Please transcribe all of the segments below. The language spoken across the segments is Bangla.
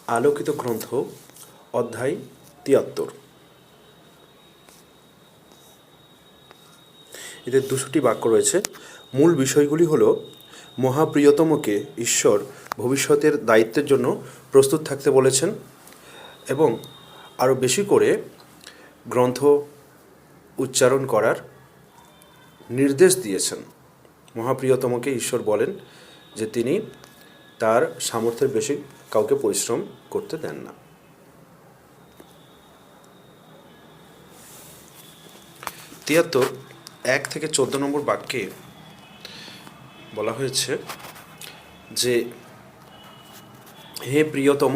আলোকিত গ্রন্থ অধ্যায় ৭৩। এতে ২০০টি বাক্য রয়েছে। মূল বিষয়গুলি হল মহাপ্রিয়তমকে ঈশ্বর ভবিষ্যতের দায়িত্বের জন্য প্রস্তুত থাকতে বলেছেন এবং আরও বেশি করে গ্রন্থ উচ্চারণ করার নির্দেশ দিয়েছেন। মহাপ্রিয়তমকে ঈশ্বর বলেন যে তিনি তার সামর্থ্যের বেশি কাউকে পরিশ্রম করতে দেন না। ৭৩ ১ থেকে ১৪ নম্বর বাক্যে বলা হয়েছে যে হে প্রিয়তম,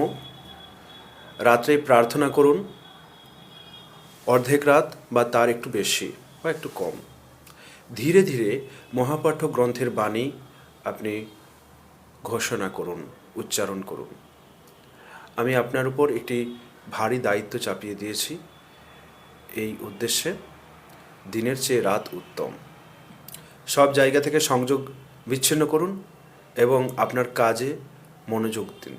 রাত্রে প্রার্থনা করুন, অর্ধেক রাত বা তার একটু বেশি বা একটু কম। ধীরে ধীরে মহাপাঠ্য গ্রন্থের বাণী আপনি ঘোষণা করুন, উচ্চারণ করুন। আমি আপনার উপর একটি ভারী দায়িত্ব চাপিয়ে দিয়েছি, এই উদ্দেশ্যে দিনের চেয়ে রাত উত্তম। সব জায়গা থেকে সংযোগ বিচ্ছিন্ন করুন এবং আপনার কাজে মনোযোগ দিন।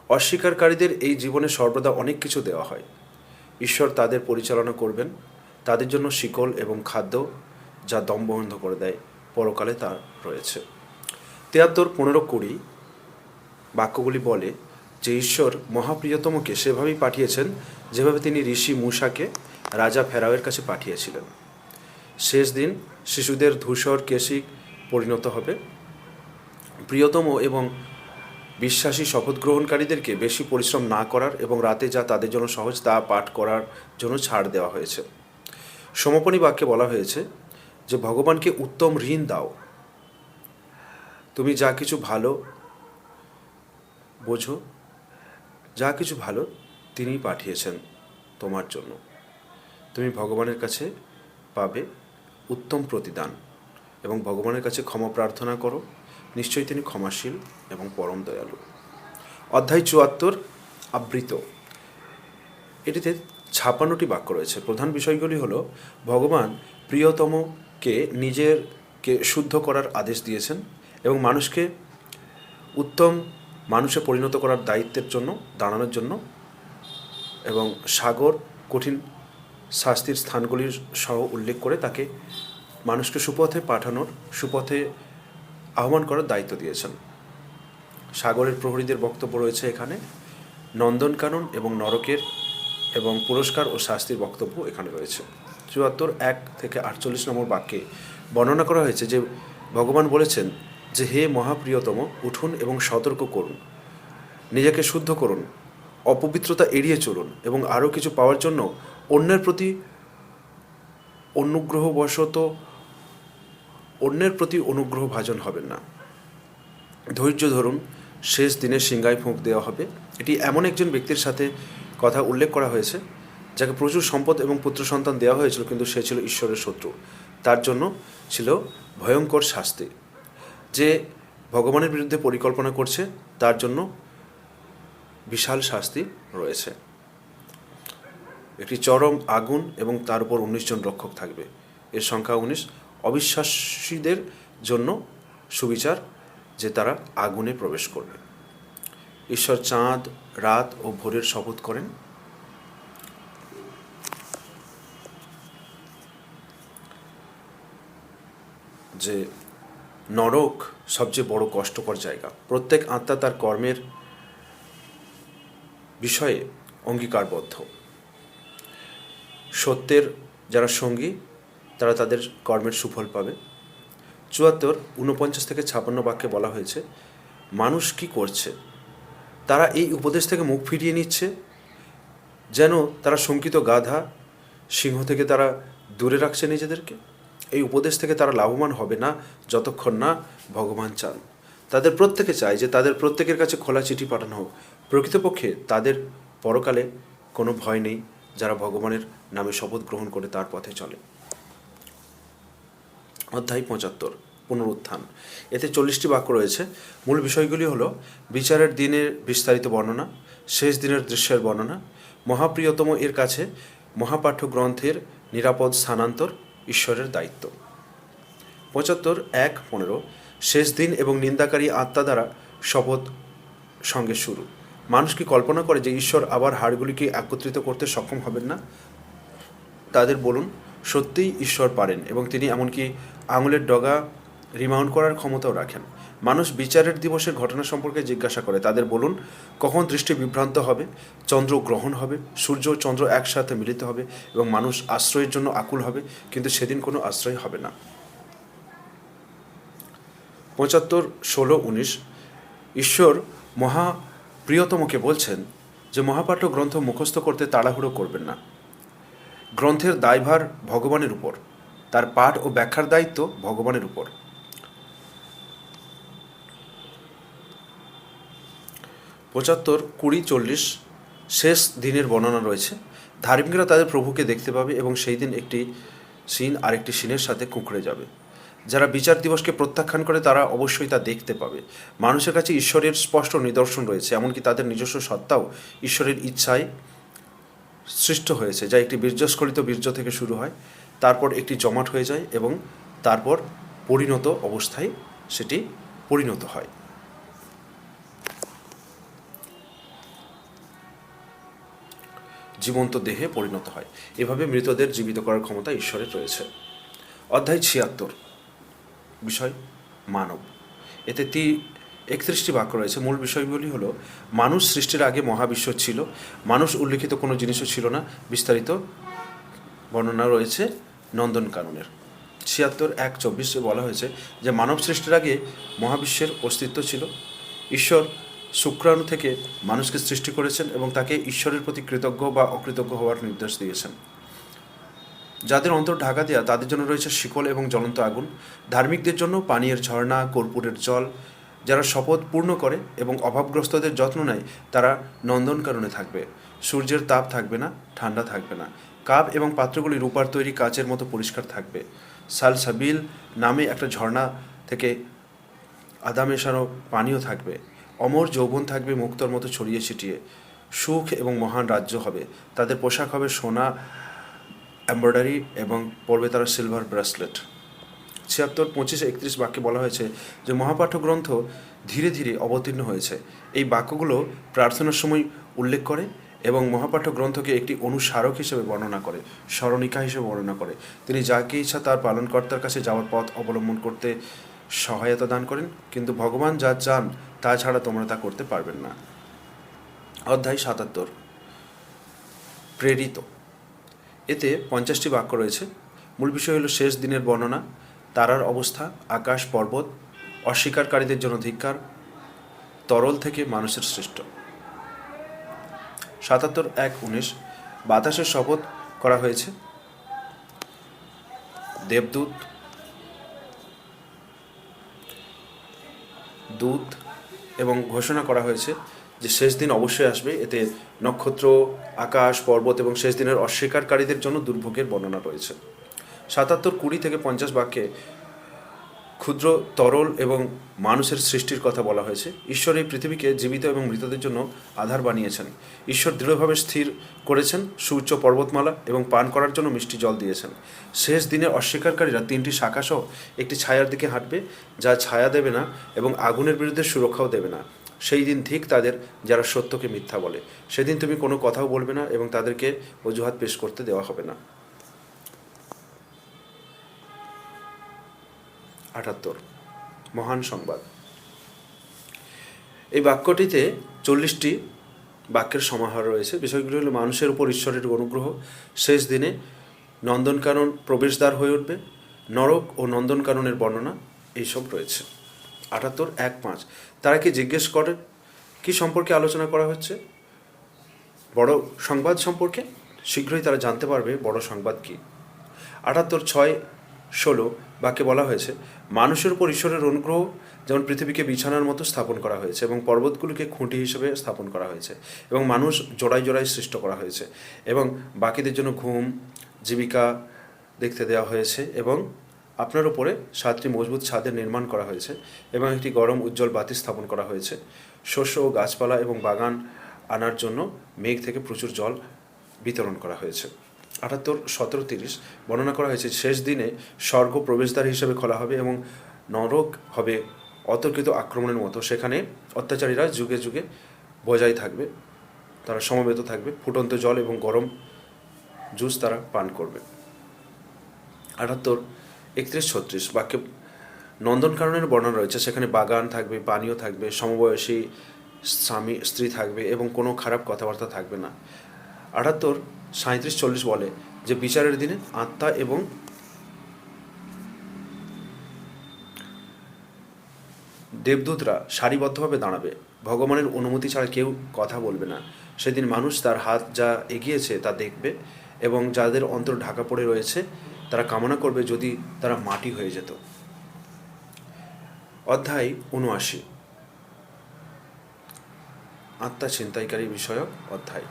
অস্বীকারীদের এই জীবনে সর্বদা অনেক কিছু দেওয়া হয়। ঈশ্বর তাদের পরিচালনা করবেন, তাদের জন্য শিকল এবং খাদ্য যা দম বন্ধ করে দেয়, পরকালে তা রয়েছে। ৭৩ ১৫-২০ বাক্যগুলি বলে যে ঈশ্বর মহাপ্রিয়তমকে সেভাবেই পাঠিয়েছেন যেভাবে তিনি ঋষি মূসাকে রাজা ফেরাওয়ের কাছে পাঠিয়েছিলেন। শেষ দিন শিশুদের ধূসর কেশে পরিণত হবে। প্রিয়তম এবং বিশ্বাসী শপথ গ্রহণকারীদেরকে বেশি পরিশ্রম না করার এবং রাতে যা তাদের জন্য সহজ তা পাঠ করার জন্য ছাড় দেওয়া হয়েছে। সমাপনী বাক্যে বলা হয়েছে যে ভগবানকে উত্তম ঋণ দাও। তুমি যা কিছু ভালো বোঝো, যা কিছু ভালো তিনিই পাঠিয়েছেন তোমার জন্য। তুমি ভগবানের কাছে পাবে উত্তম প্রতিদান এবং ভগবানের কাছে ক্ষমা প্রার্থনা করো, নিশ্চয়ই তিনি ক্ষমাশীল এবং পরম দয়ালু। অধ্যায় ৭৪ আবৃত। এটিতে ৫৬টি বাক্য রয়েছে। প্রধান বিষয়গুলি হল ভগবান প্রিয়তমকে নিজেকে শুদ্ধ করার আদেশ দিয়েছেন এবং মানুষকে উত্তম মানুষে পরিণত করার দায়িত্বের জন্য দাঁড়ানোর জন্য, এবং সাগর কঠিন শাস্তির স্থানগুলির সহ উল্লেখ করে তাকে মানুষকে সুপথে পাঠানোর, সুপথে আহ্বান করার দায়িত্ব দিয়েছেন। সাগরের প্রহরীদের বক্তব্য রয়েছে এখানে। নন্দনকানন এবং নরকের এবং পুরস্কার ও শাস্তির বক্তব্য এখানে রয়েছে। ৭৪ ১ থেকে ৪৮ নম্বর বাক্যে বর্ণনা করা হয়েছে যে ভগবান বলেছেন যে হে মহাপ্রিয়তম, উঠুন এবং সতর্ক করুন, নিজেকে শুদ্ধ করুন, অপবিত্রতা এড়িয়ে চলুন এবং আরও কিছু পাওয়ার জন্য অন্যের প্রতি অনুগ্রহভাজন হবেন না। ধৈর্য ধরুন, শেষ দিনে সিংহায় ফুঁক দেওয়া হবে। এটি এমন একজন ব্যক্তির সাথে কথা উল্লেখ করা হয়েছে যাকে প্রচুর সম্পদ এবং পুত্র সন্তান দেওয়া হয়েছিল, কিন্তু সে ছিল ঈশ্বরের শত্রু। তার জন্য ছিল ভয়ঙ্কর শাস্তি। যে ভগবানের বিরুদ্ধে পরিকল্পনা করছে তার জন্য বিশাল শাস্তি রয়েছে। একটি চরম আগুন এবং তার উপর ১৯ জন রক্ষক থাকবে। এর সংখ্যা ১৯। অবিশ্বাসীদের জন্য সুবিচার যে তারা আগুনে প্রবেশ করবে। ঈশ্বর চাঁদ, রাত ও ভোরের শপথ করেন। যে নরক সবচেয়ে বড় কষ্টকর জায়গা। প্রত্যেক আত্মা তার কর্মের বিষয়ে অঙ্গীকারবদ্ধ। সত্যের যারা সঙ্গী তারা তাদের কর্মের সুফল পাবে। ৭৪ ৪৯ থেকে ৫৬ বাক্যে বলা হয়েছে মানুষ কি করছে? তারা এই উপদেশ থেকে মুখ ফিরিয়ে নিচ্ছে যেন তারা শঙ্কিত গাধা, সিংহ থেকে তারা দূরে রাখছে নিজেদেরকে। এই উপদেশ থেকে তারা লাভবান হবে না যতক্ষণ না ভগবান চান। তাদের প্রত্যেকে চায় যে তাদের প্রত্যেকের কাছে খোলা চিঠি পাঠানো হোক। প্রকৃতপক্ষে তাদের পরকালে কোনো ভয় নেই যারা ভগবানের নামে শপথ গ্রহণ করে তার পথে চলে। অধ্যায় ৭৫ পুনরুত্থান। এতে ৪০টি বাক্য রয়েছে। মূল বিষয়গুলি হল বিচারের দিনের বিস্তারিত বর্ণনা, শেষ দিনের দৃশ্যের বর্ণনা, মহাপ্রিয়তম এর কাছে মহাপাঠ্য গ্রন্থের নিরাপদ স্থানান্তর, ঈশ্বরের দায়িত্ব। ৭৫ ১-১৫ শেষ দিন এবং নিন্দাকারী আত্মা দ্বারা শপথ সঙ্গে শুরু। মানুষ কি কল্পনা করে যে ঈশ্বর আবার হাড়গুলিকে একত্রিত করতে সক্ষম হবেন না? তাদের বলুন, সত্যিই ঈশ্বর পারেন এবং তিনি এমনকি আঙুলের ডগা রিমাউন্ড করার ক্ষমতাও রাখেন। মানুষ বিচারের দিবসের ঘটনা সম্পর্কে জিজ্ঞাসা করে, তাদের বলুন, কখন দৃষ্টি বিভ্রান্ত হবে, চন্দ্র গ্রহণ হবে, সূর্য ও চন্দ্র একসাথে মিলিত হবে এবং মানুষ আশ্রয়ের জন্য আকুল হবে, কিন্তু সেদিন কোনো আশ্রয় হবে না। 75:16-19 ঈশ্বর প্রিয়তমকে বলছেন যে মহাপাঠ্য গ্রন্থ মুখস্থ করতে তাড়াহুড়ো করবেন না। গ্রন্থের দায়ভার ভগবানের উপর, তার পাঠ ও ব্যাখ্যার দায়িত্ব ভগবানের উপর। 75:20-40 শেষ দিনের বর্ণনা রয়েছে। ধার্মিকরা তাদের প্রভুকে দেখতে পাবে এবং সেই দিন একটি সিন আরেকটি সিনের সাথে কুঁকড়ে যাবে। যারা বিচার দিবসকে প্রত্যাখ্যান করে তারা অবশ্যই তা দেখতে পাবে। মানুষের কাছে ঈশ্বরের স্পষ্ট নিদর্শন রয়েছে, এমনকি তাদের নিজস্ব সত্তাও ঈশ্বরের ইচ্ছায় সৃষ্ট হয়েছে, যা একটি বীর্যস্খলিত বীর্য থেকে শুরু হয়, তারপর একটি জমাট হয়ে যায় এবং তারপর পরিণত অবস্থায় সেটি পরিণত হয়। জীবন্ত দেহে পরিণত হয়। এভাবে মৃতদের জীবিত করার ক্ষমতা ঈশ্বরের রয়েছে। অধ্যায় 76, বিষয় মানব। এতে 31টি বাক্য রয়েছে। মূল বিষয়গুলি হলো, মানুষ সৃষ্টির আগে মহাবিশ্ব ছিল, মানুষ উল্লেখিত কোনো জিনিসও ছিল না। বিস্তারিত বর্ণনা রয়েছে নন্দনকাননের। 76:1-24 বলা হয়েছে যে মানব সৃষ্টির আগে মহাবিশ্বের অস্তিত্ব ছিল। ঈশ্বর শুক্রাণু থেকে মানুষকে সৃষ্টি করেছেন এবং তাকে ঈশ্বরের প্রতি কৃতজ্ঞ বা অকৃতজ্ঞ হওয়ার নির্দেশ দিয়েছেন। যাদের অন্তর ঢাকা দেওয়া তাদের জন্য রয়েছে শিকল এবং জ্বলন্ত আগুন। ধার্মিকদের জন্য পানীয়ের ঝর্ণা, কর্পূরের জল। যারা শপথ পূর্ণ করে এবং অভাবগ্রস্তদের যত্ন নেয় তারা নন্দনকাননে থাকবে। সূর্যের তাপ থাকবে না, ঠান্ডা থাকবে না। কাপ এবং পাত্রগুলি রূপার তৈরি কাচের মতো পরিষ্কার থাকবে। সালসাবিল নামে একটা ঝর্ণা থেকে আদা মেশানো পানীয় থাকবে। অমর যৌবন থাকবে মুক্তোর মতো ছড়িয়ে ছিটিয়ে। সুখ এবং মহান রাজ্য হবে। তাদের পোশাক হবে সোনা এমব্রয়ডারি এবং পরবে তারা সিলভার ব্রেসলেট। 76:25-31 বাক্যে বলা হয়েছে যে মহাপাঠ্য গ্রন্থ ধীরে ধীরে অবতীর্ণ হয়েছে। এই বাক্যগুলো প্রার্থনার সময় উল্লেখ করে এবং মহাপাঠ্য গ্রন্থকে একটি অনুস্মারক হিসেবে বর্ণনা করে, স্মরণিকা হিসেবে বর্ণনা করে। তিনি যাকে ইচ্ছা তার পালনকর্তার কাছে যাওয়ার পথ অবলম্বন করতে সহায়তা দান করেন, কিন্তু ভগবান যা চান তা ছাড়া তোমরা তা করতে পারবেন না। অধ্যায় 77, প্রেরিত। এতে 50টি বাক্য রয়েছে। মূল বিষয় হলো শেষ দিনের বর্ণনা, তারার অবস্থা, আকাশ, পর্বত, অস্বীকারীদের জন্য ধিক্কার, তরল থেকে মানুষের সৃষ্ট। 77:1-19 বাতাসের শপথ করা হয়েছে, দেবদূত, দূত, এবং ঘোষণা করা হয়েছে যে শেষ দিন অবশ্যই আসবে। এতে নক্ষত্র, আকাশ, পর্বত এবং শেষ দিনের অস্বীকারীদের জন্য দুর্ভোগের বর্ণনা রয়েছে। 77:20-50 বাক্যে ক্ষুদ্র, তরল এবং মানুষের সৃষ্টির কথা বলা হয়েছে। ঈশ্বর এই পৃথিবীকে জীবিত এবং মৃতদের জন্য আধার বানিয়েছেন। ঈশ্বর দৃঢ়ভাবে স্থির করেছেন সুউচ্চ পর্বতমালা এবং পান করার জন্য মিষ্টি জল দিয়েছেন। শেষ দিনে অস্বীকারীরা 3টি শাখাসহ একটি ছায়ার দিকে হাঁটবে, যা ছায়া দেবে না এবং আগুনের বিরুদ্ধে সুরক্ষাও দেবে না। সেই দিন ঠিক তাদের যারা সত্যকে মিথ্যা বলে। সেদিন তুমি কোনো কথাও বলবে না এবং তাদেরকে অজুহাত পেশ করতে দেওয়া হবে না। 78, মহান সংবাদ। এই বাক্যটিতে 40টি বাক্যের সমাহার রয়েছে। বিষয়গুলি হলো, মানুষের উপর ঈশ্বরের অনুগ্রহ, শেষ দিনে নন্দনকানন প্রবেশদ্বার হয়ে উঠবে, নরক ও নন্দনকাননের বর্ণনা, এইসব রয়েছে। 78:1-5 তারা কি জিজ্ঞেস করে কি সম্পর্কে আলোচনা করা হচ্ছে? বড় সংবাদ সম্পর্কে। শীঘ্রই তারা জানতে পারবে বড় সংবাদ কি। 78:6-16 বাক্যে বলা হয়েছে, মানুষের উপর ঈশ্বরের অনুগ্রহ যেমন পৃথিবীকে বিছানার মতো স্থাপন করা হয়েছে এবং পর্বতগুলিকে খুঁটি হিসেবে স্থাপন করা হয়েছে এবং মানুষ জোড়ায় জোড়ায় সৃষ্ট করা হয়েছে এবং বাকিদের জন্য ঘুম, জীবিকা দেখতে দেওয়া হয়েছে এবং আপনার উপরে 7টি মজবুত ছাদের নির্মাণ করা হয়েছে এবং একটি গরম উজ্জ্বল বাতি স্থাপন করা হয়েছে। শস্য ও গাছপালা এবং বাগান আনার জন্য মেঘ থেকে প্রচুর জল বিতরণ করা হয়েছে। 78:17-30 বর্ণনা করা হয়েছে, শেষ দিনে স্বর্গ প্রবেশদ্বার হিসেবে খোলা হবে এবং নরক হবে অতর্কিত আক্রমণের মতো। সেখানে অত্যাচারীরা যুগে যুগে বজায় থাকবে, তারা সমবেত থাকবে, ফুটন্ত জল এবং গরম জুস তারা পান করবে। 78, 31, 36 বাক্যে নন্দনকাননের বর্ণনা রয়েছে, সেখানে বাগান থাকবে, পানীয় থাকবে, সমবয়সী স্বামী স্ত্রী থাকবে এবং কোনো খারাপ কথাবার্তা থাকবে না। 78, 37, 40 বলে যে বিচারের দিনে আত্মা এবং দেবদূতরা সারিবদ্ধভাবে দাঁড়াবে, ভগবানের অনুমতি ছাড়া কেউ কথা বলবে না। সেদিন মানুষ তার হাত যা এগিয়েছে তা দেখবে এবং যাদের অন্তর ঢাকা পড়ে রয়েছে তারা কামনা করবে যদি তারা মাটি হয়ে যেত। অধ্যায় 79, আত্মা ছিনতাইকারী বিষয়ক অধ্যায়।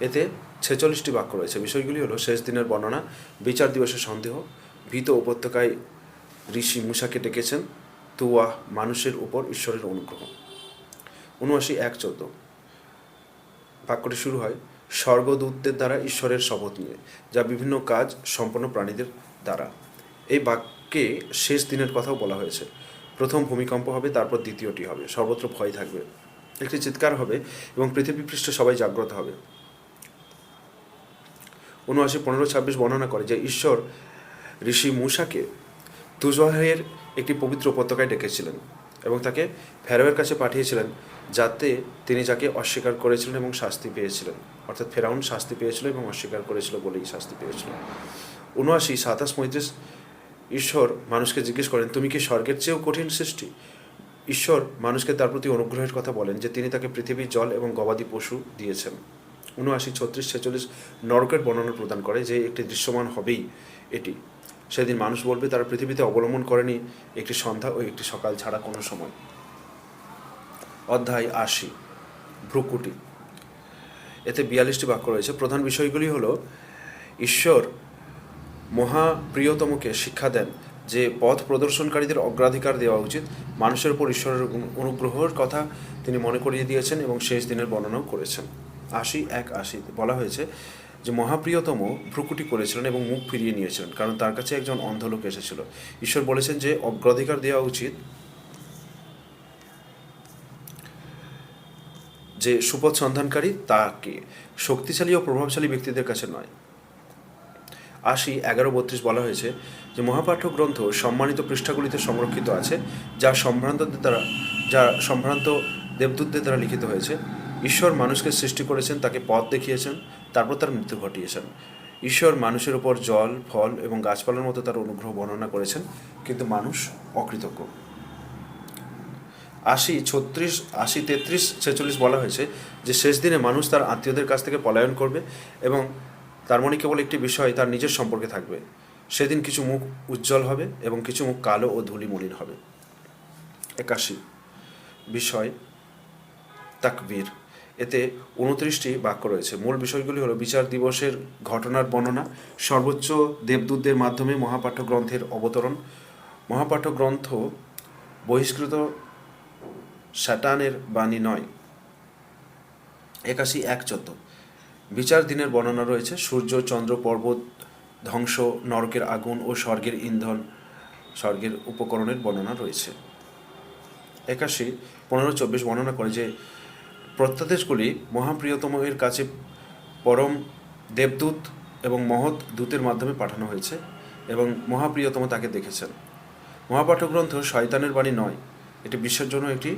এতে 46টি বাক্য রয়েছে। বিষয়গুলি হলো শেষ দিনের বর্ণনা, বিচার দিবসের সন্দেহ, ভীত উপত্যকায় ঋষি মূসাকে ডেকেছেন, তুয়া মানুষের উপর ঈশ্বরের অনুগ্রহ। 79, 1, 14 বাক্যটি শুরু হয় স্বর্গদূতদের দ্বারা ঈশ্বরের শপথ নিয়ে, যা বিভিন্ন কাজ সম্পন্ন প্রাণীদের দ্বারা। এই বাক্যে শেষ দিনের কথাও বলা হয়েছে। প্রথম ভূমিকম্প হবে, তারপর দ্বিতীয়টি হবে, সর্বত্র ভয় থাকবে, একটি চিৎকার হবে এবং পৃথিবী পৃষ্ঠে সবাই জাগ্রত হবে। 79, 15, 26 বর্ণনা করে যে ঈশ্বর ঋষি মূসাকে তুজহের একটি পবিত্র উপত্যকায় ডেকেছিলেন এবং তাকে ফেরাওয়ের কাছে পাঠিয়েছিলেন, যাতে তিনি যাকে অস্বীকার করেছিলেন এবং শাস্তি পেয়েছিলেন, অর্থাৎ ফেরাউন শাস্তি পেয়েছিল এবং অস্বীকার করেছিল বলেই শাস্তি পেয়েছিল। 79, 27, 35 ঈশ্বর মানুষকে জিজ্ঞেস করেন, তুমি কি স্বর্গের চেয়েও কঠিন সৃষ্টি? ঈশ্বর মানুষকে তার প্রতি অনুগ্রহের কথা বলেন যে তিনি তাকে পৃথিবী, জল এবং গবাদি পশু দিয়েছেন। 79, 36, 46 নরকের বর্ণনা প্রদান করে যে একটি দৃশ্যমান হবেই এটি। সেদিন মানুষ বলবে তারা পৃথিবীতে অবলম্বন করেনি একটি সন্ধ্যা ও একটি সকাল ছাড়া কোনো সময়। অধ্যায় 80, ভ্রুকুটি। এতে 42টি বাক্য রয়েছে। প্রধান বিষয়গুলি হলো ঈশ্বর মহাপ্রিয়তমকে শিক্ষা দেন যে পথ প্রদর্শনকারীদের অগ্রাধিকার দেওয়া উচিত, মানুষের উপর ঈশ্বরের অনুগ্রহের কথা তিনি মনে করিয়ে দিয়েছেন এবং শেষ দিনের বর্ণনাও করেছেন। 80, 1, 80 বলা হয়েছে যে মহাপ্রিয়তম ভ্রুকুটি করেছিলেন এবং মুখ ফিরিয়ে নিয়েছিলেন, কারণ তার কাছে একজন অন্ধ লোক এসেছিল। ঈশ্বর বলেছেন যে অগ্রাধিকার দেওয়া উচিত যে সুপথ সন্ধানকারী তাকে, শক্তিশালী ও প্রভাবশালী ব্যক্তিদের কাছে নয়। 80, 11, 32 বলা হয়েছে যে মহাপাঠ্য গ্রন্থ সম্মানিত পৃষ্ঠাগুলিতে সংরক্ষিত আছে, যা সম্ভ্রান্ত দেবদূতদের দ্বারা লিখিত হয়েছে। ঈশ্বর মানুষকে সৃষ্টি করেছেন, তাকে পথ দেখিয়েছেন, তারপর তার মৃত্যু ঘটিয়েছেন। ঈশ্বর মানুষের উপর জল, ফল এবং গাছপালার মতো তার অনুগ্রহ বর্ণনা করেছেন, কিন্তু মানুষ অকৃতজ্ঞ। 80, 36, 80, 33, 46 বলা হয়েছে যে শেষ দিনে মানুষ তার আত্মীয়দের কাছ থেকে পলায়ন করবে এবং তার মনে কেবল একটি বিষয় তার নিজের সম্পর্কে থাকবে। সেদিন কিছু মুখ উজ্জ্বল হবে এবং কিছু মুখ কালো ও ধূলি মলিন হবে। 81, বিষয় তাকবীর। এতে 29টি বাক্য রয়েছে। মূল বিষয়গুলি হলো বিচার দিবসের ঘটনার বর্ণনা, সর্বোচ্চ দেবদূতদের মাধ্যমে মহাপাঠ্য গ্রন্থের অবতরণ, মহাপাঠ্য গ্রন্থ বহিষ্কৃত শয়তানের বাণী নয়। 81, 1, 14 বিচার দিনের বর্ণনা রয়েছে, সূর্য, চন্দ্র, পর্বত ধ্বংস, নরকের আগুন ও স্বর্গের ইন্ধন, স্বর্গের উপকরণের বর্ণনা রয়েছে। 81, 15, 24 বর্ণনা করে যে প্রত্যাদেশগুলি মহাপ্রিয়তমের কাছে পরম দেবদূত এবং মহৎ দূতের মাধ্যমে পাঠানো হয়েছে এবং মহাপ্রিয়তম তাকে দেখেছেন। মহাপাঠ্য গ্রন্থ শয়তানের বাণী নয়, এটি বিশ্বের জন্য একটি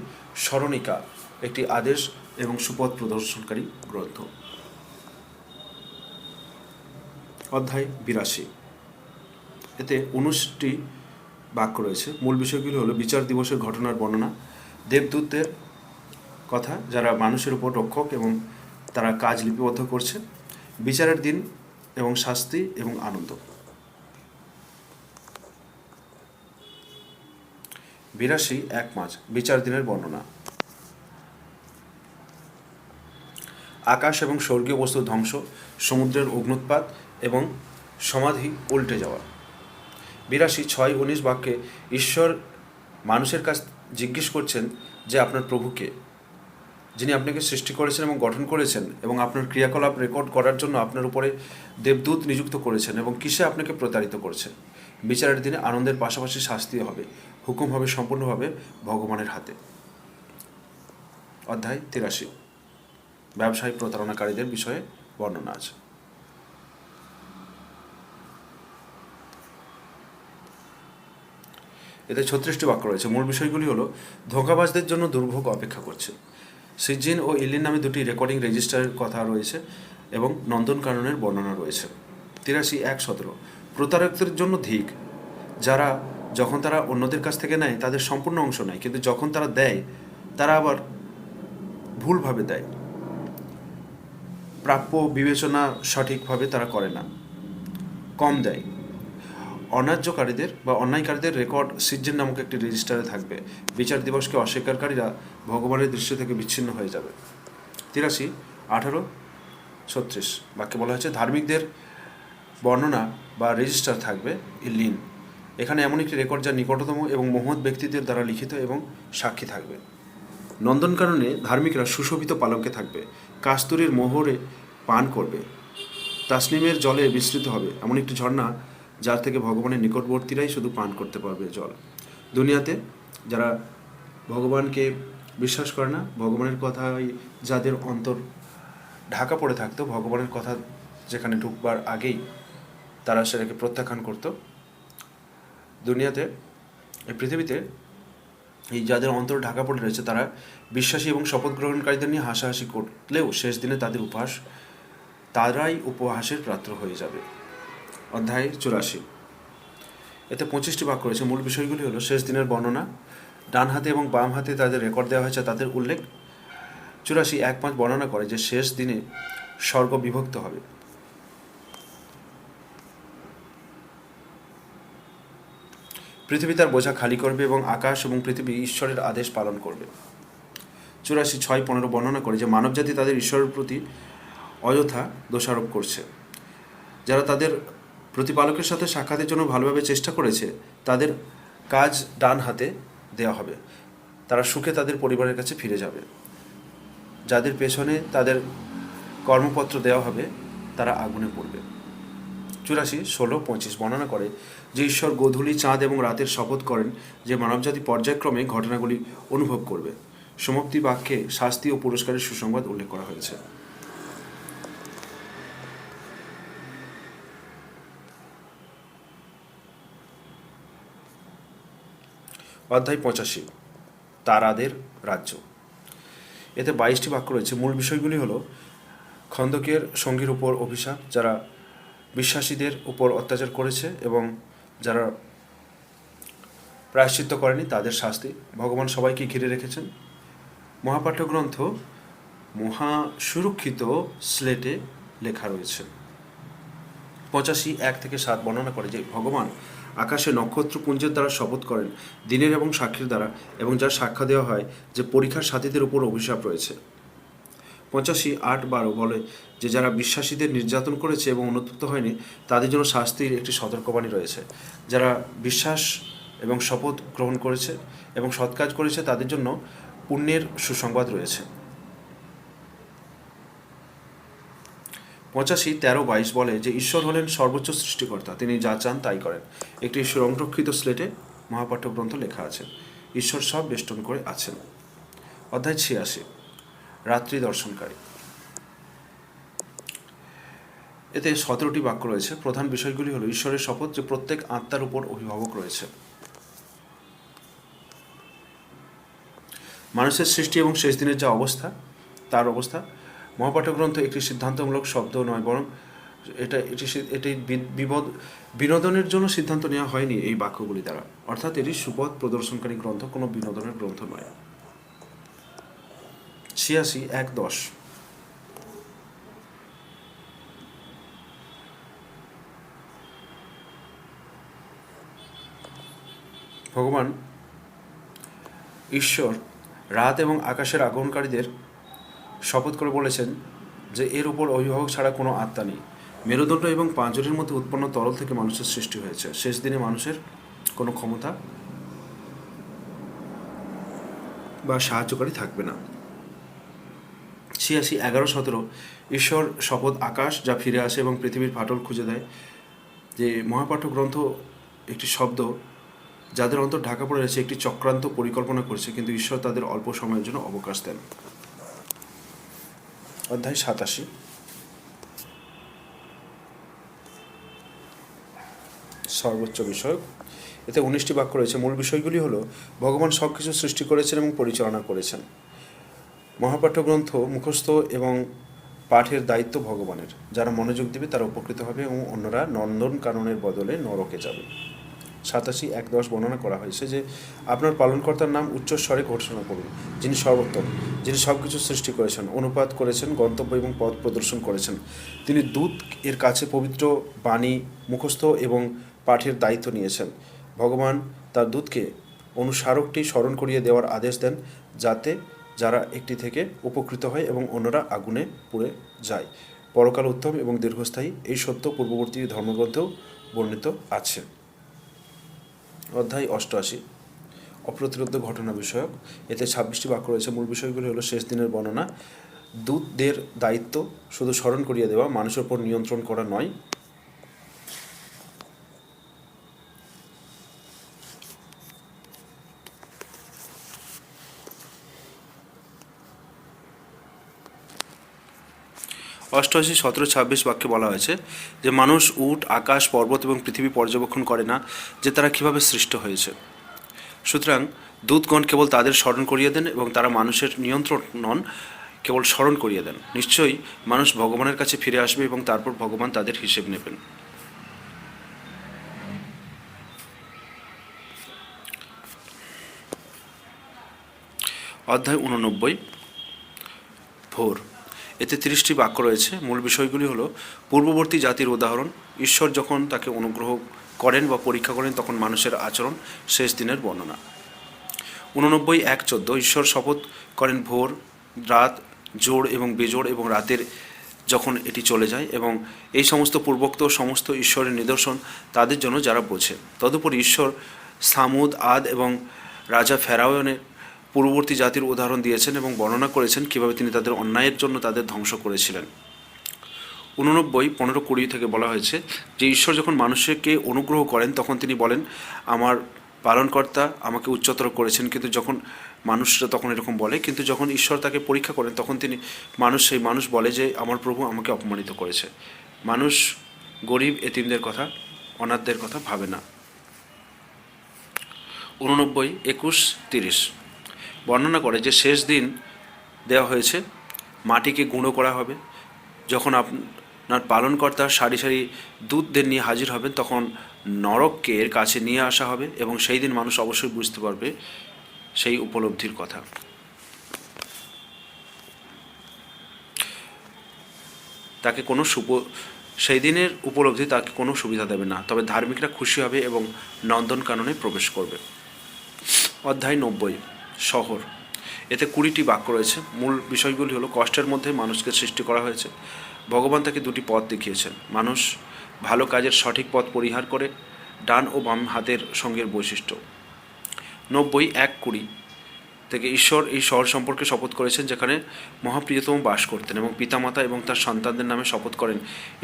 স্মরণিকা, একটি আদেশ এবং সুপথ প্রদর্শনকারী গ্রন্থ। অধ্যায় 82, এতে 19টি বাক্য রয়েছে। মূল বিষয়গুলি হলো বিচার দিবসের ঘটনার বর্ণনা, দেবদূতদের কথা যারা মানুষের উপর রক্ষক এবং তারা কাজ লিপিবদ্ধ করছে, বিচারের দিন এবং শাস্তি এবং আনন্দ। 82, 1, 5 বিচার দিনের বর্ণনা, আকাশ এবং স্বর্গীয় বস্তু ধ্বংস, সমুদ্রের অগ্নুৎপাত এবং সমাধি উল্টে যাওয়া। 82, 6, 19 বাক্যে ঈশ্বর মানুষের কাছ জিজ্ঞেস করছেন যে আপনার প্রভুকে, যিনি আপনাকে সৃষ্টি করেছেন এবং গঠন করেছেন এবং আপনার ক্রিয়াকলাপ রেকর্ড করার জন্য আপনার উপরে দেবদূত নিযুক্ত করেছেন এবং কিসে আপনাকে প্রতারিত করছেন। বিচারের দিনে আনন্দের পাশাপাশি শাস্তি হবে, হুকুম হবে সম্পূর্ণভাবে ভগবানের হাতে। অধ্যায় 83, ব্যবসায়িক প্রতারণাকারীদের বিষয়ে বর্ণনা আছে। এতে 36টি বাক্য রয়েছে। মূল বিষয়গুলি হলো ধোঁকাবাজদের জন্য দুর্ভোগ অপেক্ষা করছে, সিজিন ও ইলিন নামে দুটি রেকর্ডিং রেজিস্টারের কথা রয়েছে এবং নন্দনকাননের বর্ণনা রয়েছে। 83:1-17 প্রতারকদের জন্য ধিক, যারা যখন তারা অন্যদের কাছ থেকে নেয় তাদের সম্পূর্ণ অংশ নেয়, কিন্তু যখন তারা দেয় তারা আবার ভুলভাবে দেয়, প্রাপ্য বিবেচনা সঠিকভাবে তারা করে না, কম দেয়। অন্যায্যকারীদের বা অন্যায়কারীদের রেকর্ড সিজিন নামক একটি রেজিস্টারে থাকবে। বিচার দিবসকে অস্বীকারীরা ভগবানের দৃশ্য থেকে বিচ্ছিন্ন হয়ে যাবে। 83:18-36 বাক্যে বলা হয়েছে ধার্মিকদের বর্ণনা বা রেজিস্টার থাকবে ইলিন। এখানে এমন একটি রেকর্ড যা নিকটতম এবং মহৎ ব্যক্তিদের দ্বারা লিখিত এবং সাক্ষী থাকবে। নন্দনকাননে ধার্মিকরা সুশোভিত পালঙ্কে থাকবে, কাস্তুরীর মোহরে পান করবে, তাসনিমের জলে বিস্তৃত হবে এমন একটি ঝর্ণা যার থেকে ভগবানের নিকটবর্তীরাই শুধু পান করতে পারবে জল। দুনিয়াতে যারা ভগবানকে বিশ্বাস করে না, ভগবানের কথায় যাদের অন্তর ঢাকা পড়ে থাকতো, ভগবানের কথা যেখানে ঢুকবার আগেই তারা সেটাকে প্রত্যাখ্যান করত, দুনিয়াতে এই পৃথিবীতে এই যাদের অন্তর ঢাকা পড়ে রয়েছে তারা বিশ্বাসী এবং শপথ গ্রহণকারীদের নিয়ে হাসাহাসি করলেও শেষ দিনে তারাই উপহাসের পাত্র হয়ে যাবে। অধ্যায় 84। এতে 25টি বাক্য রয়েছে। মূল বিষয়গুলি হলো শেষ দিনের বর্ণনা, ডান হাতে এবং বাম হাতে তাদের রেকর্ড দেওয়া হয়েছে তাদের উল্লেখ। 84:1-5 বর্ণনা করে যে শেষ দিনে স্বর্গ বিভক্ত হবে। পৃথিবী তার বোঝা খালি করবে এবং আকাশ এবং পৃথিবী ঈশ্বরের আদেশ পালন করবে। 84:6-15 বর্ণনা করে যে মানবজাতি তাদের ঈশ্বরের প্রতি অযথা দোষারোপ করছে। যারা তাদের প্রতিপালকের সাথে সাক্ষাতের জন্য ভালোভাবে চেষ্টা করেছে তাদের কাজ ডান হাতে দেওয়া হবে, তারা সুখে তাদের পরিবারের কাছে ফিরে যাবে। যাদের পেছনে তাদের কর্মপত্র দেওয়া হবে তারা আগুনে পড়বে। 84:16-25 বর্ণনা করে যে ঈশ্বর গোধূলি, চাঁদ এবং রাতের শপথ করেন যে মানবজাতি পর্যায়ক্রমে ঘটনাগুলি অনুভব করবে। সমাপ্তি বাক্যে শাস্তি ও পুরস্কারের সুসংবাদ উল্লেখ করা হয়েছে। অধ্যায় 85 তারাদের রাজ্য। এতে 22টি বাক্য রয়েছে। মূল বিষয়গুলি হলো খন্দকের সঙ্গীর উপর অভিশাপ, যারা বিশ্বাসীদের উপর অত্যাচার করেছে এবং যারা প্রায়শ্চিত্ত করেনি তাদের শাস্তি। ভগবান সবাইকে ঘিরে রেখেছেন। মহাপাঠ্যগ্রন্থ মহাসুরক্ষিত স্লেটে লেখা রয়েছে। 85:1-7 বর্ণনা করে যে ভগবান আকাশে নক্ষত্রপুঞ্জের দ্বারা শপথ করেন, দিনের এবং সাক্ষীর দ্বারা, এবং যার সাক্ষ্য দেওয়া হয় যে পরীক্ষার সাথীদের উপর অভিশাপ রয়েছে। 85:8-12 বলে যে যারা বিশ্বাসীদের নির্যাতন করেছে এবং অনুতপ্ত হয়নি তাদের জন্য শাস্তির একটি সতর্কবাণী রয়েছে। যারা বিশ্বাস এবং শপথ গ্রহণ করেছে এবং সৎকাজ করেছে তাদের জন্য পুণ্যের সুসংবাদ রয়েছে। 85:13-22 বলে যে ঈশ্বর হলেন সর্বোচ্চ সৃষ্টিকর্তা, তিনি যা চান তাই করেন। একটি সংরক্ষিত স্লেটে মহাপাঠ্যগ্রন্থ লেখা আছে, ঈশ্বর সব বেষ্টন করে আছেন। অধ্যায় 86 রাত্রি দর্শনকারী। এতে 17টি বাক্য রয়েছে। প্রধান বিষয়গুলি হলো ঈশ্বরের শপথ যে প্রত্যেক আত্মার উপর অভিভাবক রয়েছে, মানুষের সৃষ্টি এবং শেষ দিনের যা অবস্থা তার অবস্থা। মহাপাঠ্যগ্রন্থ একটি সিদ্ধান্তমূলক শব্দ নয়, বরং এটি বিনোদনের জন্য সিদ্ধান্ত নেওয়া হয়নি এই বাক্যগুলি দ্বারা, অর্থাৎ এটি সুপথ প্রদর্শনকারী গ্রন্থ, কোনো বিনোদনের গ্রন্থ নয়। 86:1-10 ভগবান ঈশ্বর রাত এবং আকাশের আগমনকারীদের শপথ করে বলেছেন যে এর উপর অভিভাবক ছাড়া কোনো আত্মা নেই। মেরুদণ্ড এবং পাঁজরের মধ্যে উৎপন্ন তরল থেকে মানুষের সৃষ্টি হয়েছে। শেষ দিনে মানুষের কোনো ক্ষমতা বা সাহায্যকারী থাকবে না। 86:11-17 ঈশ্বর শপথ আকাশ যা ফিরে আসে এবং পৃথিবীর ফাটল খুঁজে দেয়। যে মহাপাঠ্য গ্রন্থ একটি শব্দ যাদের অন্তর ঢাকা পড়ে রয়েছে একটি চক্রান্ত পরিকল্পনা করছে, কিন্তু ঈশ্বর তাদের অল্প সময়ের জন্য অবকাশ দেন। অধ্যায় 87, সর্বোচ্চ বিষয়। এতে 19টি বাক্য রয়েছে। মূল বিষয়গুলি হলো ভগবান সব কিছু সৃষ্টি করেছেন এবং পরিচালনা করেছেন। মহাপাঠ্য গ্রন্থ মুখস্থ এবং পাঠের দায়িত্ব ভগবানের। যারা মনোযোগ দেবে তারা উপকৃত হবে এবং অন্যরা নন্দনকাননের বদলে নরকে যাবে। 87:1-10 বর্ণনা করা হয়েছে যে আপনার পালনকর্তার নাম উচ্চস্বরে ঘোষণা করুন, যিনি সর্বোত্তম, যিনি সব কিছু সৃষ্টি করেছেন, অনুপাত করেছেন, গন্তব্য এবং পথ প্রদর্শন করেছেন। তিনি দূত এর কাছে পবিত্র বাণী মুখস্থ এবং পাঠের দায়িত্ব নিয়েছেন। ভগবান তার দূতকে অনুস্মারকটি স্মরণ করিয়ে দেওয়ার আদেশ দেন, যাতে যারা একটি থেকে উপকৃত হয় এবং অন্যরা আগুনে পুড়ে যায়। পরকাল উত্তম এবং দীর্ঘস্থায়ী, এই সত্য পূর্ববর্তী ধর্মগ্রন্থেও বর্ণিত আছে। অধ্যায় 88, অপ্রতিরোধ্য ঘটনা বিষয়ক। এতে 26টি বাক্য রয়েছে। মূল বিষয়গুলি হলো শেষ দিনের বর্ণনা, দূতদের দায়িত্ব শুধু স্মরণ করিয়ে দেওয়া, মানুষের উপর নিয়ন্ত্রণ করা নয়। অষ্টআশি 17-26 বাক্যে বলা হয়েছে যে মানুষ উট, আকাশ, পর্বত এবং পৃথিবী পর্যবেক্ষণ করে না যে তারা কিভাবে সৃষ্ট হয়েছে। সুতরাং দূতগণ কেবল তাদের স্মরণ করিয়ে দেন এবং তারা মানুষের নিয়ন্ত্রণ নন, কেবল স্মরণ করিয়ে দেন। নিশ্চয়ই মানুষ ভগবানের কাছে ফিরে আসবে এবং তারপর ভগবান তাদের হিসেব নেবেন। অধ্যায় 89, ভোর। এতে 30টি বাক্য রয়েছে। মূল বিষয়গুলি হলো পূর্ববর্তী জাতির উদাহরণ, ঈশ্বর যখন তাকে অনুগ্রহ করেন বা পরীক্ষা করেন তখন মানুষের আচরণ, শেষ দিনের বর্ণনা। 89:1-14 ঈশ্বর শপথ করেন ভোর, রাত, জোড় এবং বেজোড় এবং রাতের যখন এটি চলে যায়, এবং এই সমস্ত পূর্বোক্ত সমস্ত ঈশ্বরের নিদর্শন তাদের জন্য যারা বোঝে। তদুপরি ঈশ্বর সামুদ, আদ এবং রাজা ফেরাউনের পূর্ববর্তী জাতির উদাহরণ দিয়েছেন এবং বর্ণনা করেছেন কীভাবে তিনি তাদের অন্যায়ের জন্য তাদের ধ্বংস করেছিলেন। 89:15-20 থেকে বলা হয়েছে যে ঈশ্বর যখন মানুষকে অনুগ্রহ করেন তখন তিনি বলেন, আমার পালনকর্তা আমাকে উচ্চতর করেছেন, কিন্তু যখন মানুষরা তখন এরকম বলে, কিন্তু যখন ঈশ্বর তাকে পরীক্ষা করেন তখন সেই মানুষ বলে যে আমার প্রভু আমাকে অপমানিত করেছে। মানুষ গরিব, এতিমদের কথা, অনাথদের কথা ভাবে না। 89:21-30 বর্ণনা করে যে শেষ দিন দেওয়া হয়েছে, মাটিকে গুঁড়ো করা হবে। যখন আপনার পালনকর্তা সারি সারি দূতদের নিয়ে হাজির হবেন তখন নরককে এর কাছে নিয়ে আসা হবে এবং সেই দিন মানুষ অবশ্যই বুঝতে পারবে সেই উপলব্ধির কথা। সেই দিনের উপলব্ধি তাকে কোনো সুবিধা দেবে না, তবে ধার্মিকরা খুশি হবে এবং নন্দনকাননে প্রবেশ করবে। অধ্যায় 90, শহর। এতে 20টি বাক্য রয়েছে। মূল বিষয়গুলি হলো কষ্টের মধ্যে মানুষকে সৃষ্টি করা হয়েছে। ভগবান তাকে দুটি পথ দেখিয়েছেন। মানুষ ভালো কাজের সঠিক পথ পরিহার করে, ডান ও বাম হাতের সঙ্গের বৈশিষ্ট্য। 90:1-20 থেকে ঈশ্বর এই শহর সম্পর্কে শপথ করেছেন যেখানে মহাপ্রিয়তম বাস করতেন, এবং পিতামাতা এবং তার সন্তানদের নামে শপথ করেন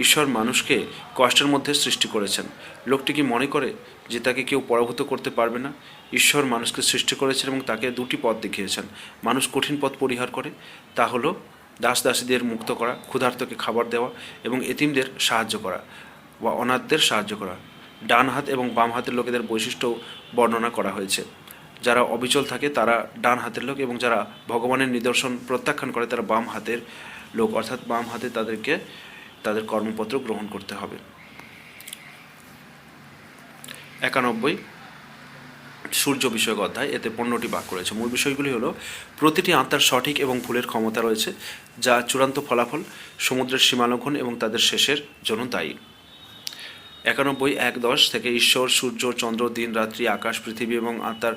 ঈশ্বর মানুষকে কষ্টের মধ্যে সৃষ্টি করেছেন। লোকটি কি মনে করে যে তাকে কেউ পরাভূত করতে পারবে না? ঈশ্বর মানুষকে সৃষ্টি করেছেন এবং তাকে দুটি পথ দেখিয়েছেন। মানুষ কঠিন পথ পরিহার করে, তা হলো দাস দাসীদের মুক্ত করা, ক্ষুধার্তকে খাবার দেওয়া এবং এতিমদের সাহায্য করা বা অনাথদের সাহায্য করা। ডান হাত এবং বাম হাতের লোকেদের বৈশিষ্ট্য বর্ণনা করা হয়েছে। যারা অবিচল থাকে তারা ডান হাতের লোক, এবং যারা ভগবানের নিদর্শন প্রত্যাখ্যান করে তারা বাম হাতের লোক, অর্থাৎ বাম হাতে তাদেরকে তাদের কর্মপত্র গ্রহণ করতে হবে। 91, সূর্য বিষয়ক অধ্যায়। এতে 15টি বাক্য রয়েছে। মূল বিষয়গুলি হলো প্রতিটি আত্মার সঠিক এবং ভুলের ক্ষমতা রয়েছে, যা চূড়ান্ত ফলাফল, সমুদ্রের সীমালঙ্ঘন এবং তাদের শেষের জন্য দায়ী। 91:1-10 থেকে ঈশ্বর সূর্য, চন্দ্র, দিন, রাত্রি, আকাশ, পৃথিবী এবং আত্মার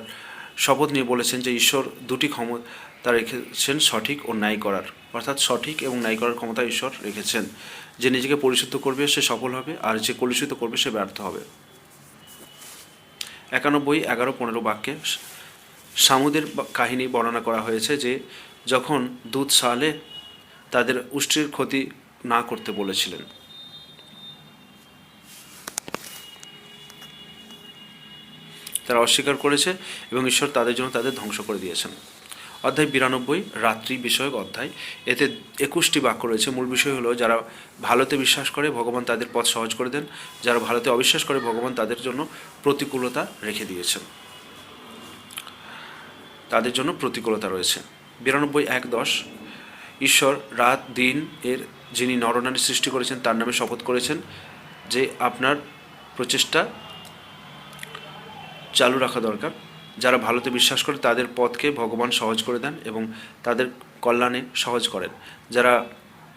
শপথ নিয়ে বলেছেন যে ঈশ্বর দুটি ক্ষমতা রেখেছেন সঠিক ও ন্যায় করার, অর্থাৎ সঠিক এবং ন্যায় করার ক্ষমতা ঈশ্বর রেখেছেন। যে নিজেকে পরিশুদ্ধ করবে সে সফল হবে, আর যে কলুষিত করবে সে ব্যর্থ হবে। 91:11-15 বাক্যে সামুদের কাহিনী বর্ণনা করা হয়েছে যে যখন দূত সালে তাদের উষ্ট্রির ক্ষতি না করতে বলেছিলেন। তারা অস্বীকার করেছে এবং ঈশ্বর তাদের জন্য তাদের ধ্বংস করে দিয়েছেন। অধ্যায় 92 রাত্রি বিষয়ক অধ্যায়। এতে 21টি বাক্য রয়েছে। মূল বিষয় হলো যারা ভালোতে বিশ্বাস করে ভগবান তাদের পথ সহজ করে দেন, যারা ভালোতে অবিশ্বাস করে ভগবান তাদের জন্য প্রতিকূলতা রেখে দিয়েছেন, তাদের জন্য প্রতিকূলতা রয়েছে। 92:1-10 ঈশ্বর রাত দিন এর যিনি নরনারী সৃষ্টি করেছেন তার নামে শপথ করেছেন যে আপনার প্রচেষ্টা চালু রাখা দরকার। যারা ভালোতে বিশ্বাস করে তাদের পথকে ভগবান সহজ করে দেন এবং তাদের কল্যাণে সহজ করেন। যারা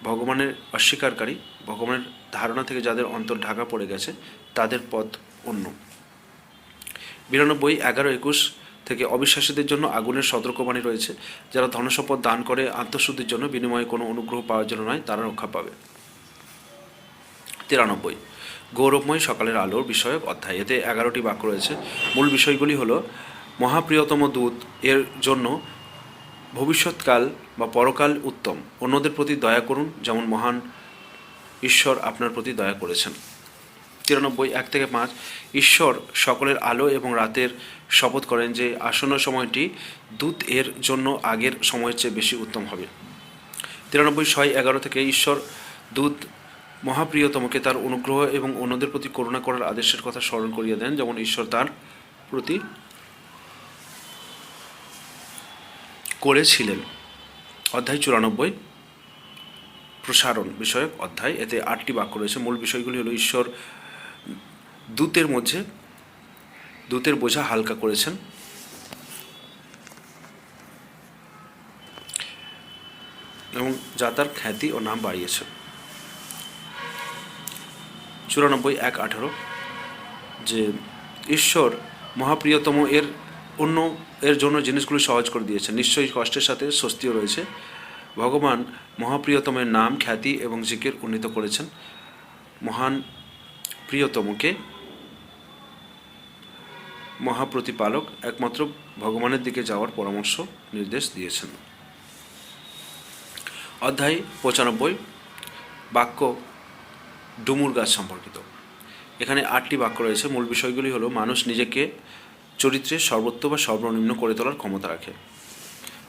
ভগবানের অস্বীকারী, ভগবানের ধারণা থেকে যাদের অন্তর ঢাকা পড়ে গেছে, তাদের পথ অন্য। 92:11-21 থেকে অবিশ্বাসীদের জন্য আগুনের সতর্কবাণী রয়েছে। যারা ধনসম্পদ দান করে আত্মশুদ্ধির জন্য, বিনিময়ে কোনো অনুগ্রহ পাওয়ার জন্য নয়, তারা রক্ষা পাবে। 93 গৌরবময় সকালের আলোর বিষয়ক অধ্যায়। এতে 11টি বাক্য রয়েছে। মূল বিষয়গুলি হলো মহাপ্রিয়তম দূত এর জন্য ভবিষ্যৎকাল বা পরকাল উত্তম। অন্যদের প্রতি দয়া করুন যেমন মহান ঈশ্বর আপনার প্রতি দয়া করেছেন। 93:1-5 ঈশ্বর সকলের আলো এবং রাতের শপথ করেন যে আসন্ন সময়টি দূত এর জন্য আগের সময়ের চেয়ে বেশি উত্তম হবে। 93:6-11 থেকে ঈশ্বর দূত মহাপ্রিয়তমকে তার অনুগ্রহ এবং অন্যদের প্রতি করুণা করার আদেশের কথা স্মরণ করিয়ে দেন যেমন ঈশ্বর তার প্রতি করেছিলেন। অধ্যায় 94 প্রসারণ বিষয়ক অধ্যায়। এতে 8টি বাক্য রয়েছে। মূল বিষয়গুলি হলো ঈশ্বর দূতের বোঝা হালকা করেছেন এবং যা তার খ্যাতি ও নাম বাড়িয়েছে। 94:1-18 যে ঈশ্বর মহাপ্রিয়তম এর জন্য জিনিসগুলো সহজ করে দিয়েছেন। নিশ্চয়ই কষ্টের সাথে স্বস্তিও রয়েছে। ভগবান মহাপ্রিয়তমের নাম, খ্যাতি এবং জিকির উন্নীত করেছেন। মহান প্রিয়তমকে মহাপ্রতিপালক একমাত্র ভগবানের দিকে যাওয়ার পরামর্শ নির্দেশ দিয়েছেন। অধ্যায় 95 বাক্য ডুমুর গাছ সম্পর্কিত। এখানে 8টি বাক্য রয়েছে। মূল বিষয়গুলি হলো মানুষ নিজেকে চরিত্রে সর্বোচ্চ বা সর্বনিম্ন করে তোলার ক্ষমতা রাখে।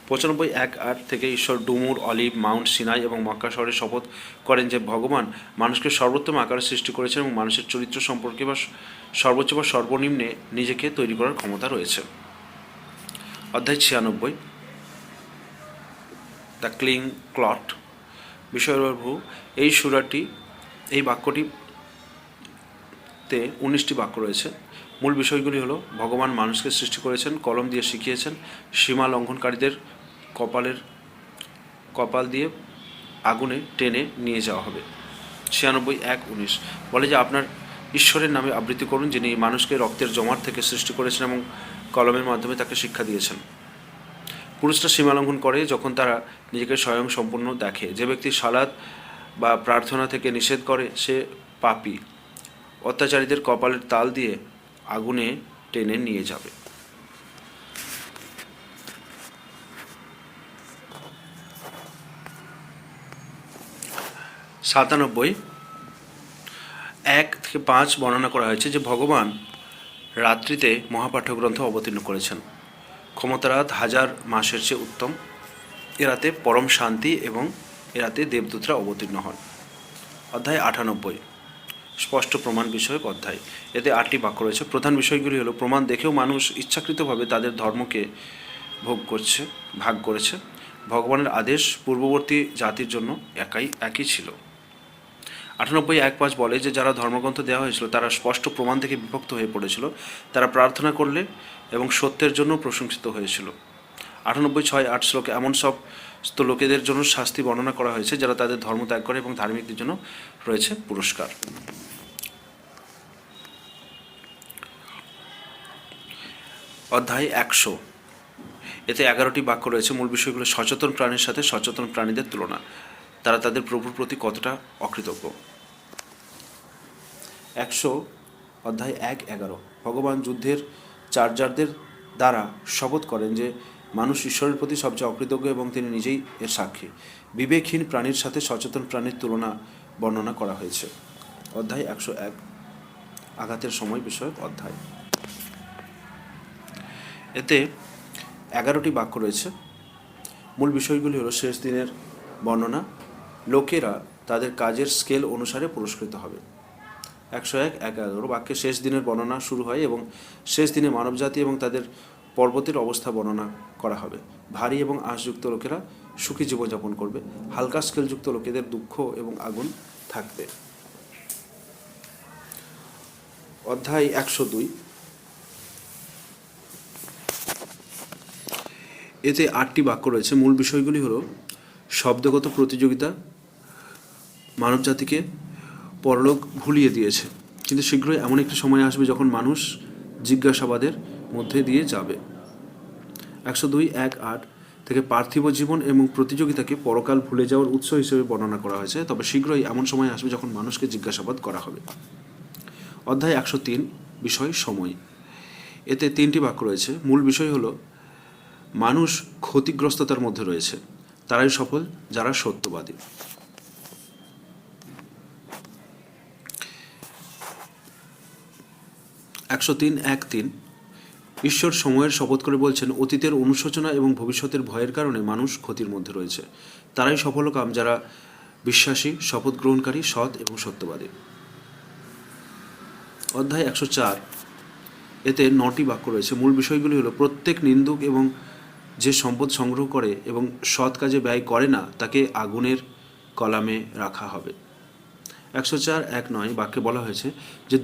95:1-8 থেকে ঈশ্বর ডুমুর, অলিভ, মাউন্ট সিনাই এবং মক্কা শহরে শপথ করেন যে ভগবান মানুষকে সর্বোত্তম আকারে সৃষ্টি করেছেন এবং মানুষের চরিত্র সম্পর্কে বা সর্বোচ্চ বা সর্বনিম্নে নিজেকে তৈরি করার ক্ষমতা রয়েছে। অধ্যায় 96 দ্য ক্লিং ক্লট বিষয়বস্তু। এই বাক্যটিতে 19টি বাক্য রয়েছে। মূল বিষয়গুলি হলো ভগবান মানুষকে সৃষ্টি করেছেন, কলম দিয়ে শিখিয়েছেন, সীমা লঙ্ঘনকারীদের কপাল দিয়ে আগুনে টেনে নিয়ে যাওয়া হবে। 96:1-19 বলে যে আপনার ঈশ্বরের নামে আবৃত্তি করুন যিনি মানুষকে রক্তের জমাট থেকে সৃষ্টি করেছেন এবং কলমের মাধ্যমে তাকে শিক্ষা দিয়েছেন। পুরুষরা সীমা লঙ্ঘন করে যখন তারা নিজেকে স্বয়ং সম্পূর্ণ দেখে। যে ব্যক্তি সালাত বা প্রার্থনা থেকে নিষেধ করে সে পাপী। অত্যাচারীদের কপালের তাল দিয়ে আগুনে টেনে নিয়ে যাবে। 97:1-5 বর্ণনা করা হয়েছে যে ভগবান রাত্রিতে মহাপাঠ্যগ্রন্থ অবতীর্ণ করেছেন। ক্ষমতারাত 1000 মাসের চেয়ে উত্তম। এরাতে পরম শান্তি এবং এরাতে দেবদূতরা অবতীর্ণ হন। অধ্যায় 98 স্পষ্ট প্রমাণ বিষয়ক অধ্যায়। এতে 8টি বাক্য রয়েছে। প্রধান বিষয়গুলি হলো প্রমাণ দেখেও মানুষ ইচ্ছাকৃতভাবে তাদের ধর্মকে ভাগ করেছে। ভগবানের আদেশ পূর্ববর্তী জাতির জন্য একই ছিল। 98:1-5 বলে যে যারা ধর্মগ্রন্থ দেওয়া হয়েছিল তারা স্পষ্ট প্রমাণ থেকে বিভক্ত হয়ে পড়েছিল। তারা প্রার্থনা করলে এবং সত্যের জন্য প্রশংসিত হয়েছিল। 98:6-8 শ্লোকে এমন সব লোকেদের জন্য শাস্তি বর্ণনা করা হয়েছে যারা তাদের ধর্ম ত্যাগ করে এবং ধার্মিকদের জন্য রয়েছে পুরস্কার। অধ্যায় 100 এতে 11টি বাক্য রয়েছে। মূল বিষয়গুলো সচেতন প্রাণীর সাথে সচেতন প্রাণীদের তুলনা। তারা তাদের প্রভুর প্রতি কতটা অকৃতজ্ঞ। 100 অধ্যায় 1-11 ভগবান যুদ্ধের চার্জারদের দ্বারা শপথ করেন যে মানুষ ঈশ্বরের প্রতি সবচেয়ে অকৃতজ্ঞ এবং তিনি নিজেই এর সাক্ষী। বিবেকহীন প্রাণীর সাথে সচেতন প্রাণীর তুলনা বর্ণনা করা হয়েছে। অধ্যায় 101 আঘাতের সময় বিষয়ক অধ্যায়। এতে 11টি বাক্য রয়েছে। মূল বিষয়গুলি হলো শেষ দিনের বর্ণনা, লোকেরা তাদের কাজের স্কেল অনুসারে পুরস্কৃত হবে। 101-11 বাক্যে শেষ দিনের বর্ণনা শুরু হয় এবং শেষ দিনে মানবজাতি এবং তাদের পর্বতের অবস্থা বর্ণনা করা হবে। ভারী এবং আঁশযুক্ত লোকেরা সুখী জীবনযাপন করবে, হালকা স্কেলযুক্ত লোকেদের দুঃখ এবং আগুন থাকবে। অধ্যায় 102, এতে 8টি বাক্য রয়েছে। মূল বিষয়গুলি হলো শব্দগত প্রতিযোগিতা মানবজাতিকে পরলোক ভুলিয়ে দিয়েছে, কিন্তু শীঘ্রই এমন একটি সময় আসবে যখন মানুষ জিজ্ঞাসাবাদের মধ্যে দিয়ে যাবে। 102-1-8 থেকে পার্থিব জীবন এবং প্রতিযোগিতাকে পরকাল ভুলে যাওয়ার উৎস হিসেবে বর্ণনা করা হয়েছে, তবে শীঘ্রই এমন সময় আসবে যখন মানুষকে জিজ্ঞাসাবাদ করা হবে। অধ্যায় 103, বিষয় সময়। এতে 3টি বাক্য রয়েছে। মূল বিষয় হলো মানুষ ক্ষতিগ্রস্ততার মধ্যে রয়েছে, তারাই সফল যারা সত্যবাদী। 103-1-3 ঈশ্বর সময়ের শপথ করে বলছেন, অতীতের অনুশোচনা এবং ভবিষ্যতের ভয়ের কারণে মানুষ ক্ষতির মধ্যে রয়েছে, তারাই সফলকাম যারা বিশ্বাসী, শপথ গ্রহণকারী, সৎ এবং সত্যবাদী। অধ্যায় 104, এতে 9টি বাক্য রয়েছে। মূল বিষয়গুলি হলো প্রত্যেক নিন্দুক এবং যে সম্পদ সংগ্রহ করে এবং সৎ কাজে ব্যয় করে না তাকে আগুনের কলামে রাখা হবে। 104-1-9 বাক্যে বলা হয়েছে যে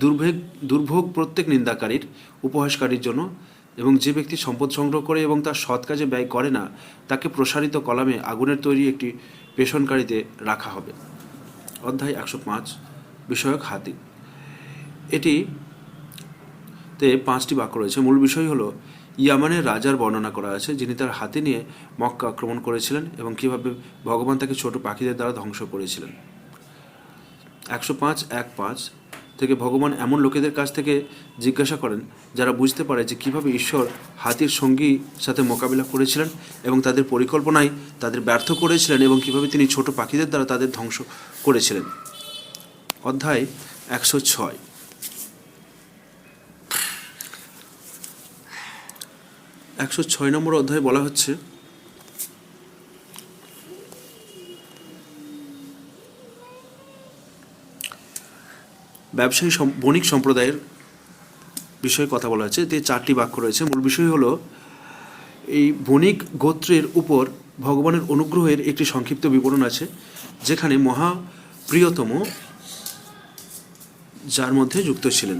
দুর্ভোগ প্রত্যেক নিন্দাকারীর, উপহাসকারীর জন্য, এবং যে ব্যক্তি সম্পদ সংগ্রহ করে এবং তার সৎ কাজে ব্যয় করে না তাকে প্রসারিত কলামে আগুনের তৈরি একটি পেষণকারীতে রাখা হবে। অধ্যায় 105, বিষয়ক হাতি। এটিতে 5টি বাক্য রয়েছে। মূল বিষয় হলো ইয়ামানের রাজার বর্ণনা করা আছে, যিনি তার হাতি নিয়ে মক্কা আক্রমণ করেছিলেন এবং কীভাবে ভগবান তাকে ছোট পাখিদের দ্বারা ধ্বংস করেছিলেন। 105-1-5 থেকে ভগবান এমন লোকেদের কাছ থেকে জিজ্ঞাসা করেন যারা বুঝতে পারে যে কীভাবে ঈশ্বর হাতির সঙ্গী সাথে মোকাবিলা করেছিলেন এবং তাদের পরিকল্পনায় তাদের ব্যর্থ করেছিলেন এবং কীভাবে তিনি ছোট পাখিদের দ্বারা তাদের ধ্বংস করেছিলেন। অধ্যায় 106, 106 নম্বর অধ্যায়ে বলা হচ্ছে ব্যবসায়ী বণিক সম্প্রদায়ের বিষয়ে কথা বলা হয়েছে। এতে 4টি বাক্য রয়েছে। মূল বিষয় হলো এই বণিক গোত্রের উপর ভগবানের অনুগ্রহের একটি সংক্ষিপ্ত বিবরণ আছে, যেখানে মহাপ্রিয়তম যার মধ্যে যুক্ত ছিলেন।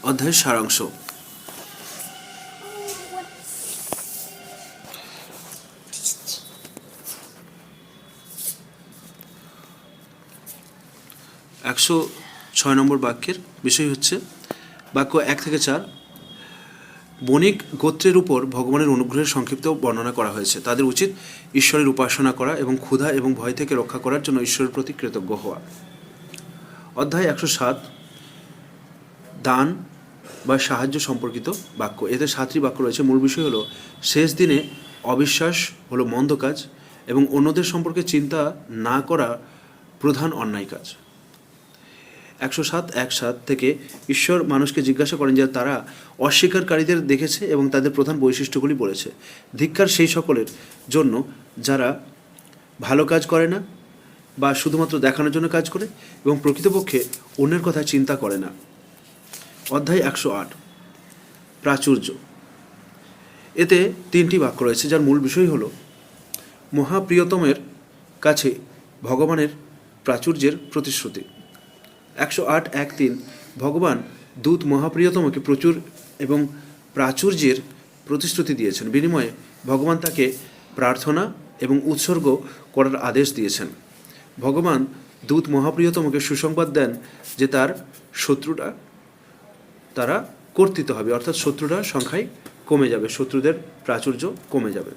অধ্যায়ের সারাংশ। একশো 6 নম্বর বাক্যের বিষয় হচ্ছে বাক্য 1-4 বণিক গোত্রের উপর ভগবানের অনুগ্রহের সংক্ষিপ্ত বর্ণনা করা হয়েছে। তাদের উচিত ঈশ্বরের উপাসনা করা এবং ক্ষুধা এবং ভয় থেকে রক্ষা করার জন্য ঈশ্বরের প্রতি কৃতজ্ঞ হওয়া। অধ্যায় 107, দান বা সাহায্য সম্পর্কিত বাক্য। এতে 7টি বাক্য রয়েছে। মূল বিষয় হলো শেষ দিনে অবিশ্বাস হলো মন্দ কাজ এবং অন্যদের সম্পর্কে চিন্তা না করা প্রধান অন্যায় কাজ। 107-1-7 থেকে ঈশ্বর মানুষকে জিজ্ঞাসা করেন যে তারা অস্বীকারীদের দেখেছে এবং তাদের প্রধান বৈশিষ্ট্যগুলি বলেছে। ধিক্কার সেই সকলের জন্য যারা ভালো কাজ করে না বা শুধুমাত্র দেখানোর জন্য কাজ করে এবং প্রকৃতপক্ষে অন্যের কথা চিন্তা করে না। অধ্যায় 108, প্রাচুর্য। এতে 3টি বাক্য রয়েছে, যার মূল বিষয় হলো মহাপ্রিয়তমের কাছে ভগবানের প্রাচুর্যের প্রতিশ্রুতি। 108-1-3 ভগবান দূত মহাপ্রিয়তমকে প্রচুর এবং প্রাচুর্যের প্রতিশ্রুতি দিয়েছেন। বিনিময়ে ভগবান তাকে প্রার্থনা এবং উৎসর্গ করার আদেশ দিয়েছেন। ভগবান দূত মহাপ্রিয়তমকে সুসংবাদ দেন যে তার শত্রুরা তারা কর্তৃত হবে, অর্থাৎ শত্রুরা সংখ্যায় কমে যাবে, শত্রুদের প্রাচুর্য কমে যাবে।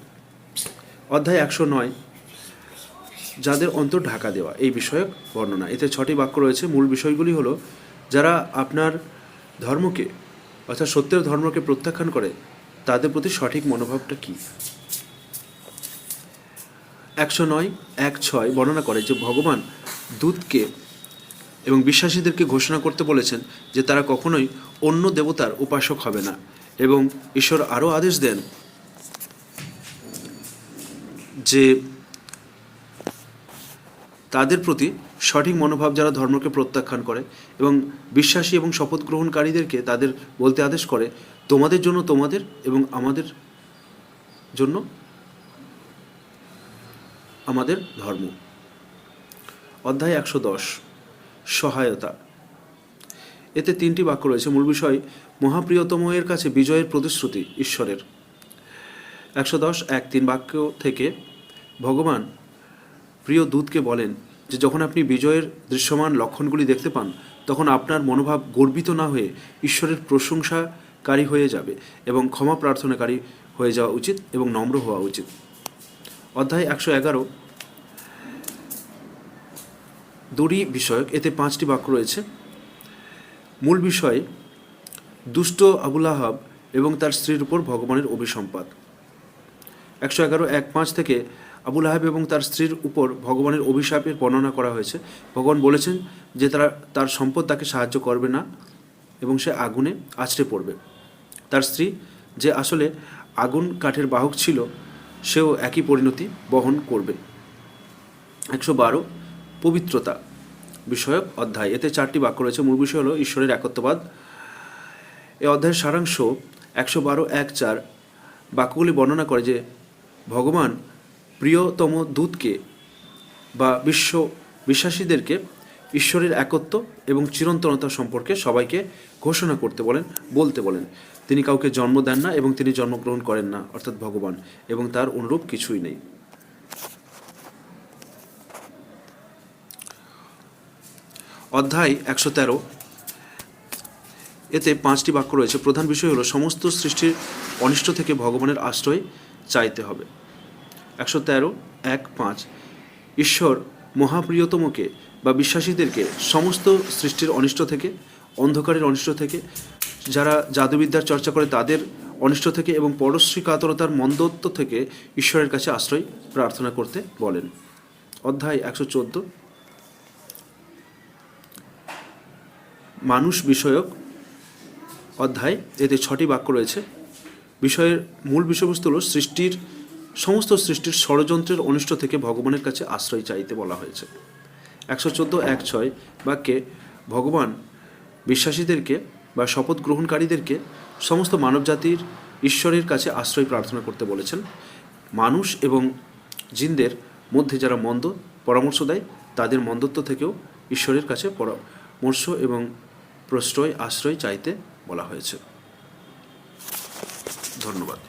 অধ্যায় 109, যাদের অন্তর ঢাকা দেওয়া, এই বিষয়ক বর্ণনা। এতে 6টি বাক্য রয়েছে। মূল বিষয়গুলি হলো যারা আপনার ধর্মকে অর্থাৎ সত্যের ধর্মকে প্রত্যাখ্যান করে তাদের প্রতি সঠিক মনোভাবটা কী। 109-1-6 বর্ণনা করে যে ভগবান দূতকে এবং বিশ্বাসীদেরকে ঘোষণা করতে বলেছেন যে তারা কখনোই অন্য দেবতার উপাসক হবে না, এবং ঈশ্বর আরও আদেশ দেন যে তাদের প্রতি সঠিক মনোভাব যারা ধর্মকে প্রত্যাখ্যান করে এবং বিশ্বাসী এবং শপথ গ্রহণকারীদেরকে তাদের বলতে আদেশ করে, তোমাদের জন্য তোমাদের এবং আমাদের জন্য আমাদের ধর্ম। অধ্যায় 110 সহায়তা। এতে 3টি বাক্য রয়েছে। মূল বিষয় মহাপ্রিয়তমের কাছে বিজয়ের প্রতিশ্রুতি ঈশ্বরের। 110:1-3 বাক্য থেকে ভগবান প্রিয় দূতকে বলেন যে যখন আপনি বিজয়ের দৃশ্যমান লক্ষণগুলি দেখতে পান তখন আপনার মনোভাব গর্বিত না হয়ে ঈশ্বরের প্রশংসাকারী হয়ে যাবে এবং ক্ষমা প্রার্থনাকারী হয়ে যাওয়া উচিত এবং নম্র হওয়া উচিত। অধ্যায় 111 দড়ি বিষয়ক। এতে 5টি বাক্য রয়েছে। মূল বিষয় দুষ্ট আবুল আহাব এবং তার স্ত্রীর উপর ভগবানের অভিসম্পাত। 111:1-5 থেকে আবুল আহাব এবং তার স্ত্রীর উপর ভগবানের অভিশাপের বর্ণনা করা হয়েছে। ভগবান বলেছেন যে তার সম্পদ তাকে সাহায্য করবে না এবং সে আগুনে আছড়ে পড়বে। তার স্ত্রী, যে আসলে আগুন কাঠের বাহক ছিল, সেও একই পরিণতি বহন করবে। 112 পবিত্রতা বিষয়ক অধ্যায়। এতে 4টি বাক্য রয়েছে। মূল বিষয় হলো ঈশ্বরের একত্ববাদ। এই অধ্যায়ের সারাংশ 112:1-4 বাক্যগুলি বর্ণনা করে যে ভগবান প্রিয়তম দূতকে বা বিশ্বাসীদেরকে ঈশ্বরের একত্ব এবং চিরন্তনতা সম্পর্কে সবাইকে ঘোষণা বলতে বলেন। তিনি কাউকে জন্ম দেন না এবং তিনি জন্মগ্রহণ করেন না, অর্থাৎ ভগবান, এবং তার অনুরূপ কিছুই নেই। অধ্যায় 113 এতে 5টি বাক্য রয়েছে। প্রধান বিষয় হলো সমস্ত সৃষ্টির অনিষ্ট থেকে ভগবানের আশ্রয় চাইতে হবে। 113:1-5 ঈশ্বর মহাপ্রিয়তমকে বা বিশ্বাসীদেরকে সমস্ত সৃষ্টির অনিষ্ট থেকে, অন্ধকারের অনিষ্ট থেকে, যারা জাদুবিদ্যার চর্চা করে তাদের অনিষ্ট থেকে এবং পরশ্রী কাতরতার মন্দত্ব থেকে ঈশ্বরের কাছে আশ্রয় প্রার্থনা করতে বলেন। অধ্যায় 114 মানুষ বিষয়ক অধ্যায়। এতে 6টি বাক্য রয়েছে। বিষয়ের মূল বিষয়বস্তু হল সমস্ত সৃষ্টির ষড়যন্ত্রের অনিষ্ট থেকে ভগবানের কাছে আশ্রয় চাইতে বলা হয়েছে। 114:1-6 বাক্যে ভগবান বিশ্বাসীদেরকে বা শপথ গ্রহণকারীদেরকে সমস্ত মানবজাতির ঈশ্বরের কাছে আশ্রয় প্রার্থনা করতে বলেছেন। মানুষ এবং জিনদের মধ্যে যারা মন্দ পরামর্শ দেয় তাদের মন্দত্ব থেকেও ঈশ্বরের কাছে পরামর্শ এবং আশ্রয় চাইতে বলা হয়েছে। ধন্যবাদ।